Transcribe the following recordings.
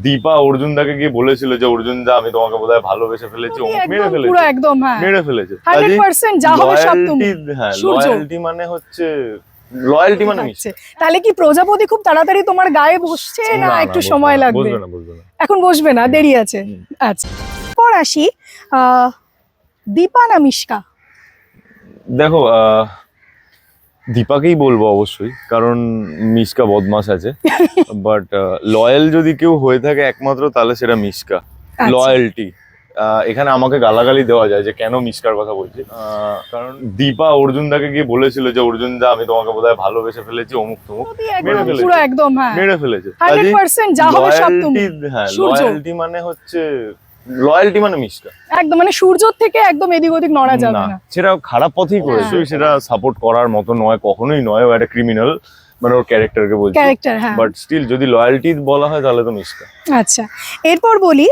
দীপা অর্জুন দাকে গিয়ে বলেছিল যে অর্জুন দা আমি তোমাকে বোধহয় ভালোবেসে ফেলেছি, ও মেরে ফেলেছে, পুরো একদম হ্যাঁ মেরে ফেলেছে। 100% যা হবে সব তুমি। হ্যাঁ, সূর্য। লয়্যালটি মানে হচ্ছে লয়্যালটি মানে মিষ্টি। তাহলে কি প্রজাপতি খুব তাড়াতাড়ি তোমার গায়ে বসছে না একটু সময় লাগবে? বসবে না, বসবে না। এখন বসবে না, দেরি আছে। আচ্ছা, পর আসি দীপা না মিশকা? দেখো দীপাকেই বলবো অবশ্যই, কারণ মিশকা বদমাস আছে। বাট লয়াল যদি কেউ হয়ে থাকে একমাত্র, তাহলে সেটা মিশকা। লয়্যালটি এখানে আমাকে গালাগালি দেওয়া যায় যে কেন মিশকার কথা বলছি, কারণ দীপা অর্জুন দাকে গিয়ে বলেছিল যে অর্জুন দা আমি তোমাকে বোধহয় ভালোবেসে ফেলেছি, অমুক তমুক, মেরে ফেলেছে, পুরো একদম হ্যাঁ মেরে ফেলেছে। 100% যা হবে সব তুমি। হ্যাঁ, সূর্য। লয়্যালটি মানে হচ্ছে লয়্যালটি মানে মিশকা একদম, মানে সূর্যর থেকে একদম এদিক ওদিক নড়া যাবে না। সেটা খারাপ পথেই করেছে, সেটা সাপোর্ট করার মতো নয়, কখনোই নয়। ও একটা ক্রিমিনাল, মানে ওর ক্যারেক্টারকে বলছি, ক্যারেক্টার হ্যাঁ। বাট স্টিল যদি লয়্যালটি বলা হয় তাহলে তো মিশকা। আচ্ছা, এরপর বলি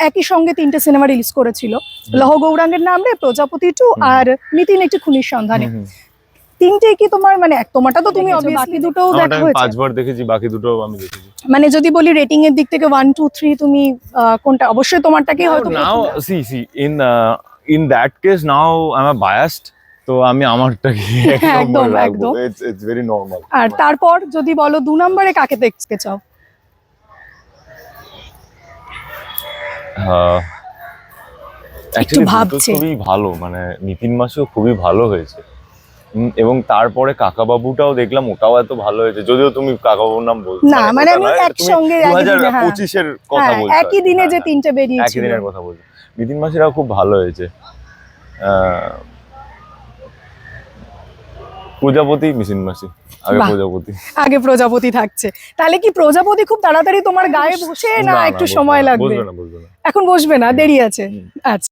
একই সঙ্গে 3টে সিনেমা রিলিজ করেছিল, লহ গৌরাঙ্গের নাম রে, প্রজাপতি 2 আর নিতিন একটি খুনির সন্ধানে। তিনটে কি তোমার মানে তোমারটা তো তুমি অবভিয়াসলি দুটোও দেখা হয়েছে? 5 বার দেখেছি, বাকি দুটো আমি দেখেছি। মানে যদি বলি রেটিং এর দিক থেকে 1 2 3 তুমি কোনটা? অবশ্যই তোমারটাকেই হয়তো নাও in that case now I am biased, তো আমি আমারটাকে একদম একদম ইটস ভেরি নরমাল। আর তারপর যদি বলো 2 নম্বরে কাকে দেখতে চাও? অ্যাকচুয়ালি খুবই ভালো, মানে নিতিন মাসিও খুবই ভালো হয়েছে, এবং তারপরে কাকাবাবুটাও দেখলাম, ওটাও এত ভালো হয়েছে। যদিও তুমি কাকাবাবুর নাম বলছো না, মানে আমি একসঙ্গে 2025 এর কথা বলছি, একই দিনে যে 3টে বেরিয়েছিল, একই দিনের কথা বলছি। নিতিন মাসিরাও খুব ভালো হয়েছে। প্রজাপতি, মিসিন মাসি, আগে প্রজাপতি থাকছে। তাহলে কি প্রজাপতি খুব তাড়াতাড়ি তোমার গায়ে বসে না একটু সময় লাগবে? বসবে না, বসবে না। এখন বসবে না, দেরি আছে। আচ্ছা।